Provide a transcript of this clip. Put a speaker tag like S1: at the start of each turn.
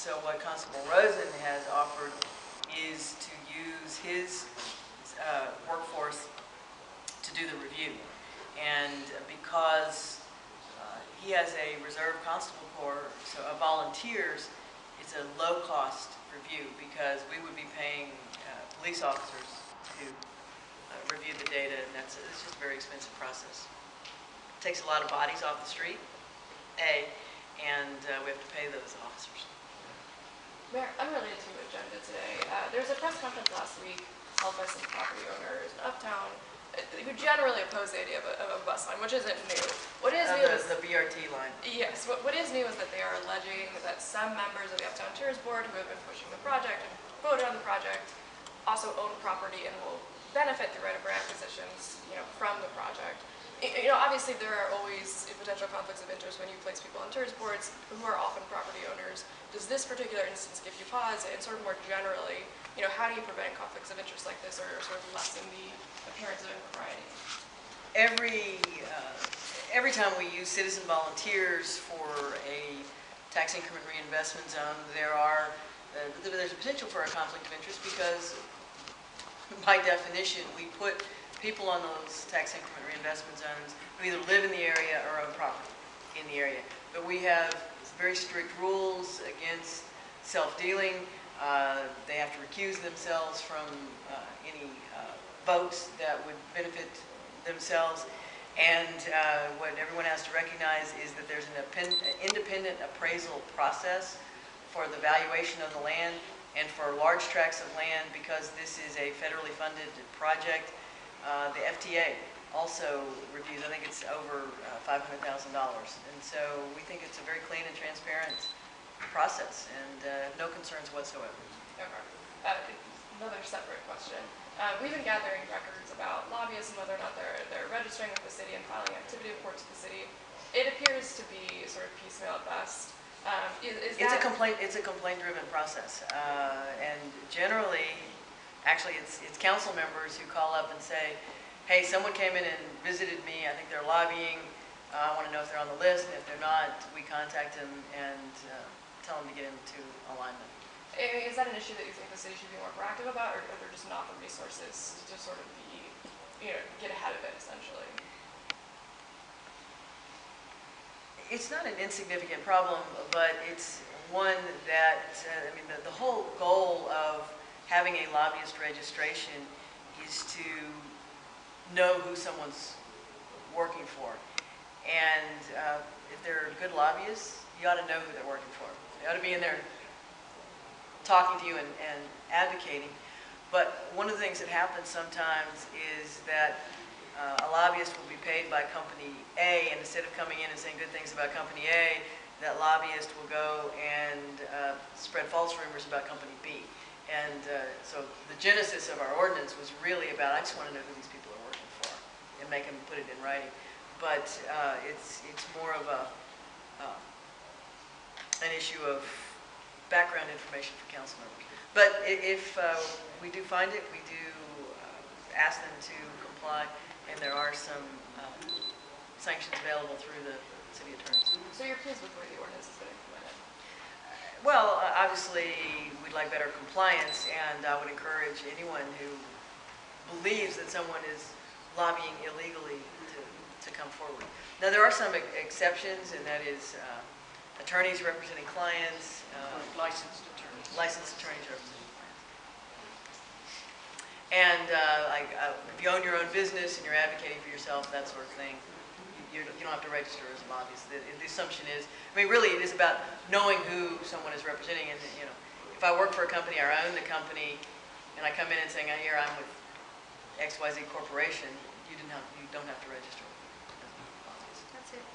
S1: so what Constable Rosen has offered is to use his workforce to do the review. And because he has a reserve constable corps, so of volunteers, it's a low-cost review because we would be paying police officers to review the data, and it's just a very expensive process. It takes a lot of bodies off the street, and we have to pay those officers.
S2: Mayor, unrelated to your agenda today, there was a press conference last week held by some property owners in Uptown who generally oppose the idea of a bus line, which isn't new. What is new is
S1: the BRT line.
S2: Yes. What is new is that they are alleging that some members of the Uptown Tourist Board who have been pushing the project and voted on the project also own property and will benefit through right-of-way acquisitions, from the project. Obviously there are always potential conflicts of interest when you place people on tourist boards who are often property owners. Does this particular instance give you pause? And sort of more generally, how do you prevent conflicts of interest like this, or sort of lessen the appearance of impropriety?
S1: Every time we use citizen volunteers for a tax increment reinvestment zone, there's a potential for a conflict of interest because, by definition, we put people on those tax increment reinvestment zones who either live in the area or own property in the area. But we have very strict rules against self-dealing. They have to recuse themselves from any votes that would benefit themselves. And what everyone has to recognize is that there's an independent appraisal process for the valuation of the land, and for large tracts of land, because this is a federally funded project, the FTA also reviews. I think it's over $500,000, and so we think it's a very clean and transparent process, and no concerns whatsoever.
S2: Okay. Another separate question. We've been gathering records about lobbyists and whether or not they're registering with the city and filing activity reports with the city. It appears to be sort of piecemeal at best.
S1: It's a complaint-driven process, and generally, actually, it's council members who call up and say, "Hey, someone came in and visited me. I think they're lobbying. I want to know if they're on the list. And if they're not, we contact them and tell them to get into alignment."
S2: Is that an issue that you think the city should be more proactive about, or are there just not the resources to sort of be, get ahead of it, essentially?
S1: It's not an insignificant problem, but it's one that, the whole goal of having a lobbyist registration is to know who someone's working for. And if they're good lobbyists, you ought to know who they're working for. They ought to be in there talking to you and advocating. But one of the things that happens sometimes is that a lobbyist will be paid by company A, and instead of coming in and saying good things about company A, that lobbyist will go and spread false rumors about company B. And so the genesis of our ordinance was really about, I just want to know who these people are working for and make them put it in writing. But it's more of an issue of background information for council members. But if we do find it, we do ask them to comply, and there are some sanctions available through the city attorneys.
S2: So you're pleased with where the ordinance has been implemented?
S1: Well, obviously, we'd like better compliance, and I would encourage anyone who believes that someone is lobbying illegally to come forward. Now, there are some exceptions, and that is attorneys representing clients, licensed attorneys representing clients. And if you own your own business and you're advocating for yourself, that sort of thing, you don't have to register as a lobbyist. The assumption is, really, it is about knowing who someone is representing. And if I work for a company or I own the company, and I come in and saying, "Here, I'm with XYZ Corporation," you don't have to register.
S3: That's it.